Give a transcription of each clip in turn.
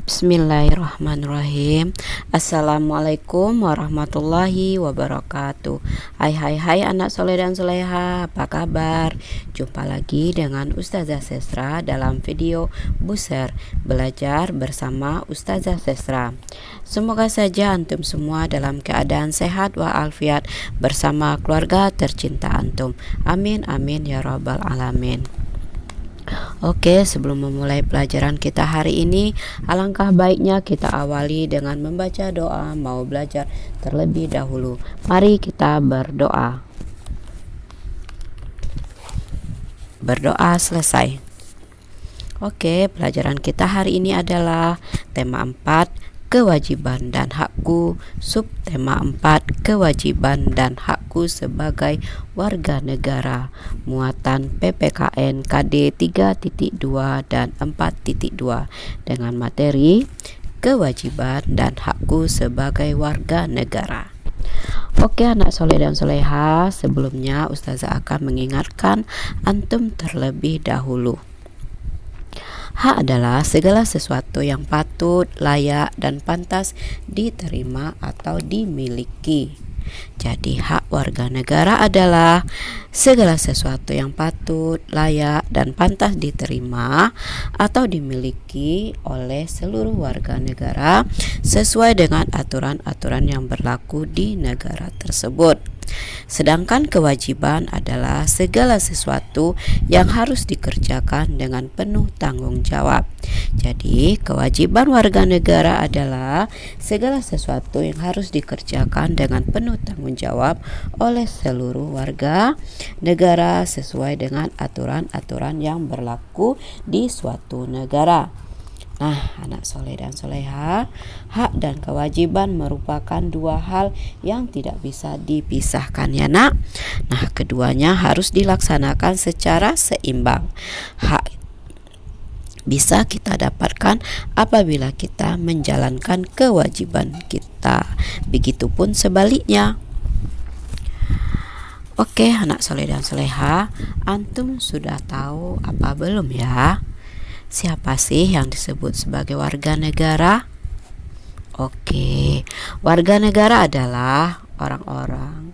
Bismillahirrahmanirrahim. Assalamualaikum warahmatullahi wabarakatuh. Hai anak soleh dan soleha, apa kabar? Jumpa lagi dengan Ustazah Sestra dalam video Buser Belajar bersama Ustazah Sestra. Semoga saja antum semua dalam keadaan sehat walafiat bersama keluarga tercinta antum. Amin amin ya rabbal alamin. Oke, sebelum memulai pelajaran kita hari ini, alangkah baiknya kita awali dengan membaca doa mau belajar terlebih dahulu. Mari kita berdoa. Berdoa selesai. Oke, pelajaran kita hari ini adalah tema 4, kewajiban dan hakku, subtema 4, kewajiban dan hakku sebagai warga negara, muatan PPKN KD 3.2 dan 4.2 dengan materi kewajiban dan hakku sebagai warga negara. Oke anak soleh dan soleha, sebelumnya Ustazah akan mengingatkan antum terlebih dahulu. Hak adalah segala sesuatu yang patut, layak, dan pantas diterima atau dimiliki. Jadi hak warga negara adalah segala sesuatu yang patut, layak, dan pantas diterima atau dimiliki oleh seluruh warga negara sesuai dengan aturan-aturan yang berlaku di negara tersebut. Sedangkan kewajiban adalah segala sesuatu yang harus dikerjakan dengan penuh tanggung jawab. Jadi, kewajiban warga negara adalah segala sesuatu yang harus dikerjakan dengan penuh tanggung jawab oleh seluruh warga negara sesuai dengan aturan-aturan yang berlaku di suatu negara. Nah, anak soleh dan soleha, hak dan kewajiban merupakan dua hal yang tidak bisa dipisahkan ya nak. Nah, keduanya harus dilaksanakan secara seimbang. Hak bisa kita dapatkan apabila kita menjalankan kewajiban kita. Begitupun sebaliknya. Oke, anak soleh dan soleha, antum sudah tahu apa belum ya? Siapa sih yang disebut sebagai warga negara? Oke, warga negara adalah orang-orang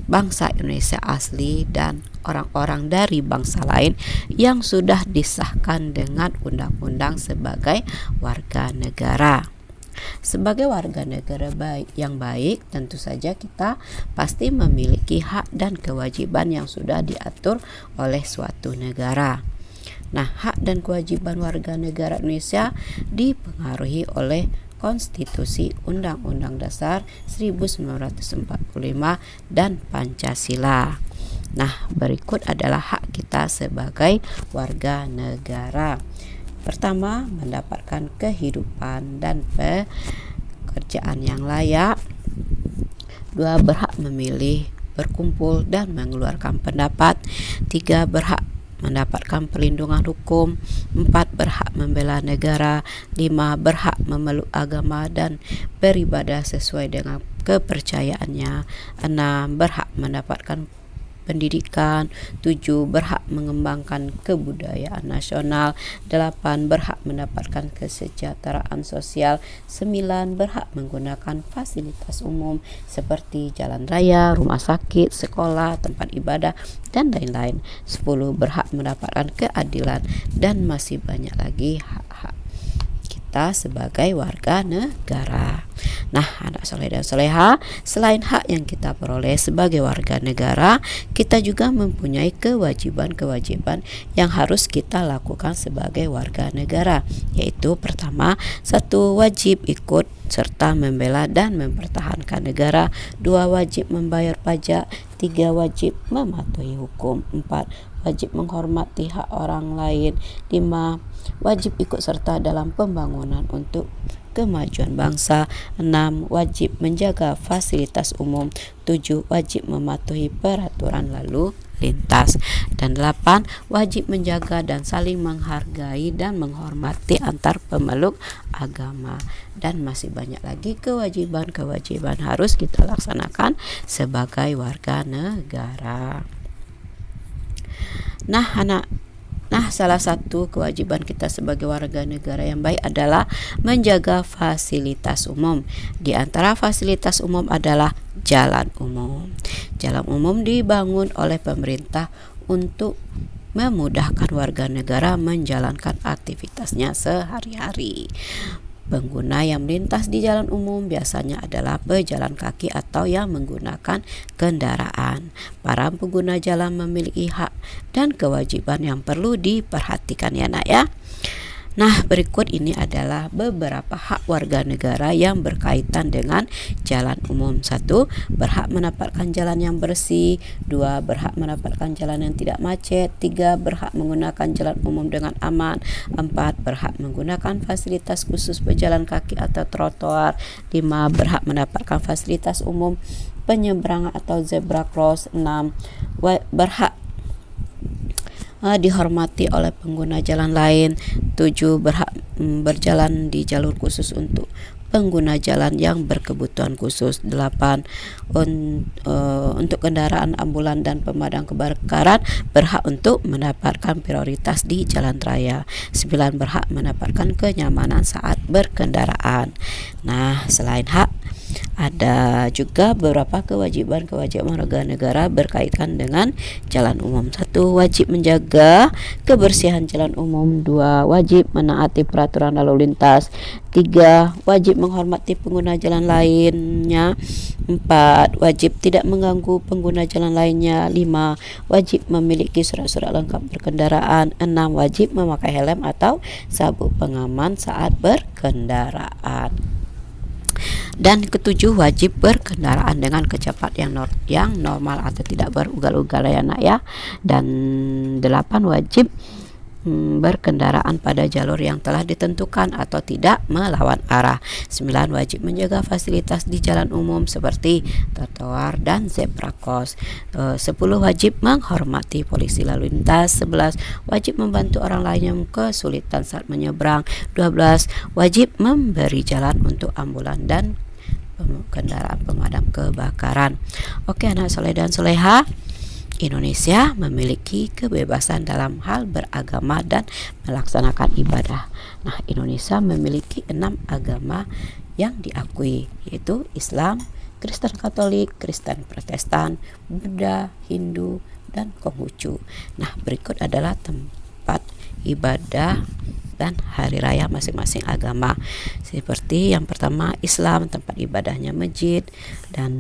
bangsa Indonesia asli dan orang-orang dari bangsa lain yang sudah disahkan dengan undang-undang sebagai warga negara. Sebagai warga negara yang baik, tentu saja kita pasti memiliki hak dan kewajiban yang sudah diatur oleh suatu negara. Nah, hak dan kewajiban warga negara Indonesia dipengaruhi oleh Konstitusi Undang-Undang Dasar 1945 dan Pancasila. Nah, berikut adalah hak kita sebagai warga negara. Pertama, mendapatkan kehidupan dan pekerjaan yang layak. Dua, berhak memilih, berkumpul, dan mengeluarkan pendapat. Tiga, berhak mendapatkan perlindungan hukum. 4, berhak membela negara. 5, berhak memeluk agama dan beribadah sesuai dengan kepercayaannya. 6, berhak mendapatkan pendidikan. 7, berhak mengembangkan kebudayaan nasional. 8, berhak mendapatkan kesejahteraan sosial. 9, berhak menggunakan fasilitas umum seperti jalan raya, rumah sakit, sekolah, tempat ibadah, dan lain-lain. 10, berhak mendapatkan keadilan, dan masih banyak lagi hak-hak kita sebagai warga negara. Nah, anak soleh dan soleha, selain hak yang kita peroleh sebagai warga negara, kita juga mempunyai kewajiban-kewajiban yang harus kita lakukan sebagai warga negara, yaitu pertama, 1, wajib ikut serta membela dan mempertahankan negara. 2, wajib membayar pajak. 3, wajib mematuhi hukum. 4, wajib menghormati hak orang lain. 5, wajib ikut serta dalam pembangunan untuk kemajuan bangsa. 6, wajib menjaga fasilitas umum. 7, wajib mematuhi peraturan lalu lintas. Dan 8, wajib menjaga dan saling menghargai dan menghormati antar pemeluk agama. Dan masih banyak lagi kewajiban-kewajiban harus kita laksanakan sebagai warga negara. Nah, anak Nah, salah satu kewajiban kita sebagai warga negara yang baik adalah menjaga fasilitas umum. Di antara fasilitas umum adalah jalan umum. Jalan umum dibangun oleh pemerintah untuk memudahkan warga negara menjalankan aktivitasnya sehari-hari. Pengguna yang melintas di jalan umum biasanya adalah pejalan kaki atau yang menggunakan kendaraan. Para pengguna jalan memiliki hak dan kewajiban yang perlu diperhatikan ya nak ya. Nah, berikut ini adalah beberapa hak warga negara yang berkaitan dengan jalan umum. 1. Berhak mendapatkan jalan yang bersih. 2. Berhak mendapatkan jalan yang tidak macet. 3. Berhak menggunakan jalan umum dengan aman. 4. Berhak menggunakan fasilitas khusus pejalan kaki atau trotoar. 5. Berhak mendapatkan fasilitas umum penyeberangan atau zebra cross. 6. Berhak dihormati oleh pengguna jalan lain. 7. Berhak berjalan di jalur khusus untuk pengguna jalan yang berkebutuhan khusus. 8. Untuk kendaraan ambulan dan pemadam kebakaran berhak untuk mendapatkan prioritas di jalan raya. 9. Berhak mendapatkan kenyamanan saat berkendaraan. Nah, selain hak, ada juga beberapa kewajiban warga negara berkaitan dengan jalan umum. 1. Wajib menjaga kebersihan jalan umum. 2. Wajib menaati peraturan lalu lintas. 3. Wajib menghormati pengguna jalan lainnya. 4. Wajib tidak mengganggu pengguna jalan lainnya. 5. Wajib memiliki surat-surat lengkap berkendaraan. 6. Wajib memakai helm atau sabuk pengaman saat berkendaraan. Dan ketujuh, wajib berkendaraan dengan kecepatan yang normal atau tidak berugal-ugal ya nak ya. Dan 8. Wajib berkendaraan pada jalur yang telah ditentukan atau tidak melawan arah. 9. Wajib menjaga fasilitas di jalan umum seperti trotoar dan zebra cross. 10. Wajib menghormati polisi lalu lintas. 11. Wajib membantu orang lain yang kesulitan saat menyeberang. 12. Wajib memberi jalan untuk ambulan dan kendaraan pemadam kebakaran. Oke anak soleh dan soleha, Indonesia memiliki kebebasan dalam hal beragama dan melaksanakan ibadah. Nah, Indonesia memiliki 6 agama yang diakui, yaitu Islam, Kristen Katolik, Kristen Protestan, Buddha, Hindu, dan Konghucu. Nah, berikut adalah tempat ibadah dan hari raya masing-masing agama. Seperti yang pertama, Islam, tempat ibadahnya masjid, dan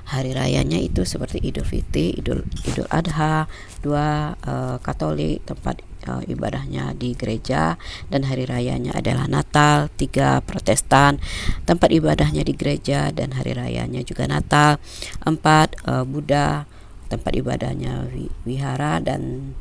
hari rayanya itu seperti Idul Fitri, Idul Adha. 2. Katolik, tempat ibadahnya di gereja dan hari rayanya adalah Natal. 3. Protestan, tempat ibadahnya di gereja dan hari rayanya juga Natal. 4. Buddha, tempat ibadahnya wihara dan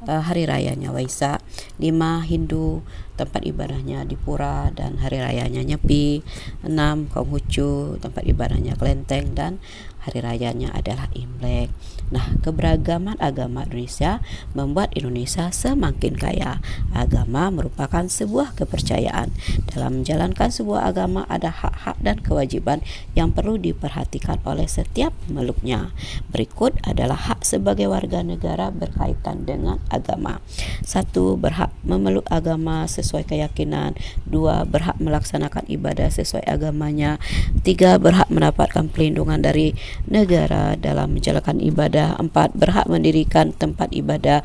hari rayanya Waisak. 5. Hindu, tempat ibadahnya di pura dan hari rayanya Nyepi. 6. Konghucu, tempat ibadahnya Kelenteng dan hari rayanya adalah Imlek. Nah, keberagaman agama Indonesia membuat Indonesia semakin kaya. Agama merupakan sebuah kepercayaan. Dalam menjalankan sebuah agama ada hak-hak dan kewajiban yang perlu diperhatikan oleh setiap pemeluknya. Berikut adalah hak sebagai warga negara berkaitan dengan agama. 1. Berhak memeluk agama sesuai keyakinan. 2. Berhak melaksanakan ibadah sesuai agamanya. 3. Berhak mendapatkan perlindungan dari negara dalam menjalankan ibadah. 4. Berhak mendirikan tempat ibadah.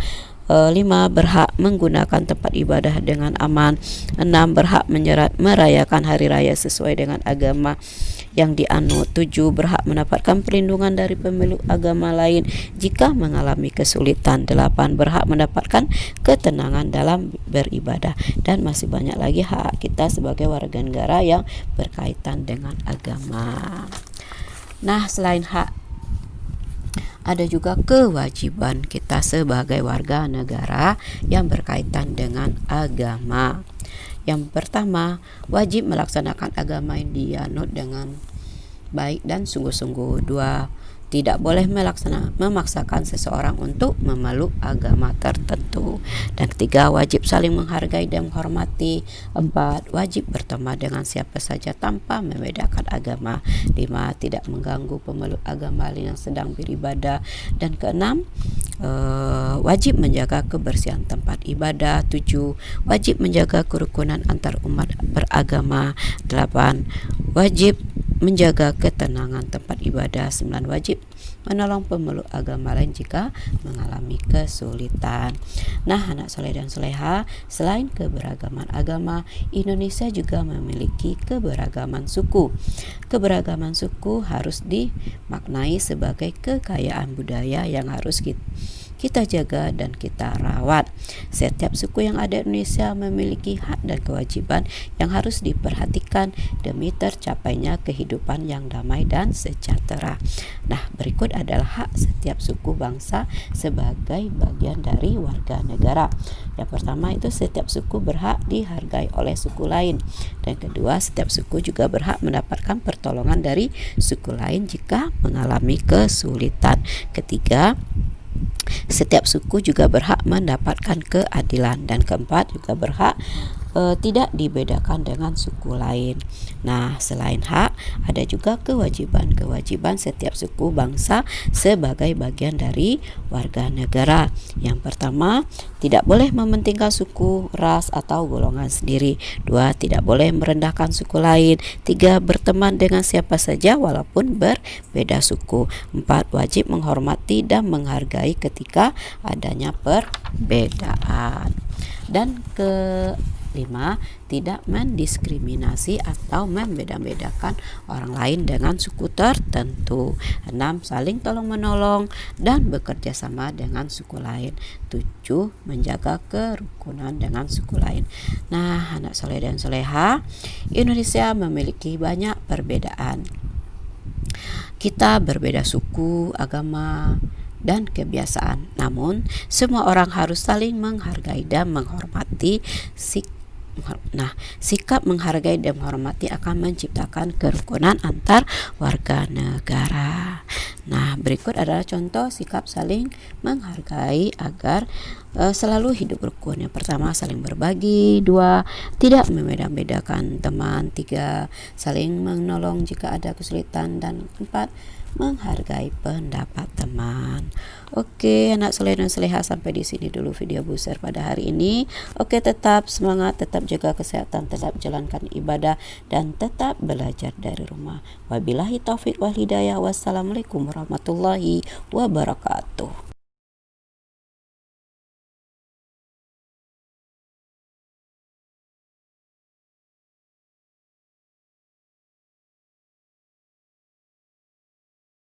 5. Berhak menggunakan tempat ibadah dengan aman. 6. Berhak merayakan hari raya sesuai dengan agama yang dianut. 7. Berhak mendapatkan perlindungan dari pemeluk agama lain jika mengalami kesulitan. 8. Berhak mendapatkan ketenangan dalam beribadah. Dan masih banyak lagi hak kita sebagai warga negara yang berkaitan dengan agama. Nah, selain hak, ada juga kewajiban kita sebagai warga negara yang berkaitan dengan agama. Yang pertama, wajib melaksanakan agama yang dianut dengan baik dan sungguh-sungguh. 2. Tidak boleh memaksakan seseorang untuk memeluk agama tertentu. Dan ketiga, wajib saling menghargai dan menghormati. 4, wajib berteman dengan siapa saja tanpa membedakan agama. 5, tidak mengganggu pemeluk agama lain yang sedang beribadah. Dan keenam, wajib menjaga kebersihan tempat ibadah. 7, wajib menjaga kerukunan antar umat beragama. 8, wajib menjaga ketenangan tempat ibadah. 9, wajib menolong pemeluk agama lain jika mengalami kesulitan. Nah, anak soleh dan soleha, selain keberagaman agama, Indonesia juga memiliki keberagaman suku. Keberagaman suku harus dimaknai sebagai kekayaan budaya yang harus kita jaga dan kita rawat. Setiap suku yang ada di Indonesia memiliki hak dan kewajiban yang harus diperhatikan demi tercapainya kehidupan yang damai dan sejahtera. Nah, berikut adalah hak setiap suku bangsa sebagai bagian dari warga negara. Yang pertama itu setiap suku berhak dihargai oleh suku lain. Dan kedua, setiap suku juga berhak mendapatkan pertolongan dari suku lain jika mengalami kesulitan. Ketiga, setiap suku juga berhak mendapatkan keadilan. Dan keempat, juga berhak tidak dibedakan dengan suku lain. Nah, selain hak, ada juga kewajiban setiap suku bangsa sebagai bagian dari warga negara. Yang pertama, tidak boleh mementingkan suku, ras, atau golongan sendiri. 2, tidak boleh merendahkan suku lain. 3, berteman dengan siapa saja walaupun berbeda suku. 4, wajib menghormati dan menghargai ketika adanya perbedaan. Dan ke-5, tidak mendiskriminasi atau membeda-bedakan orang lain dengan suku tertentu. 6, saling tolong-menolong dan bekerja sama dengan suku lain. 7, menjaga kerukunan dengan suku lain. Nah, anak soleh dan soleha, Indonesia memiliki banyak perbedaan. Kita berbeda suku, agama, dan kebiasaan. Namun, semua orang harus saling menghargai dan menghormati. Sikap menghargai dan menghormati akan menciptakan kerukunan antar warga negara. Nah, berikut adalah contoh sikap saling menghargai agar selalu hidup rukun. Yang pertama, saling berbagi. 2, tidak membeda-bedakan teman. 3, saling menolong jika ada kesulitan. Dan 4, menghargai pendapat teman. Oke, anak soleh dan soleha, sampai di sini dulu video Buser pada hari ini. Oke, tetap semangat, tetap jaga kesehatan, tetap jalankan ibadah, dan tetap belajar dari rumah. Wabillahi taufik wal hidayah. Wassalamualaikum warahmatullahi wabarakatuh.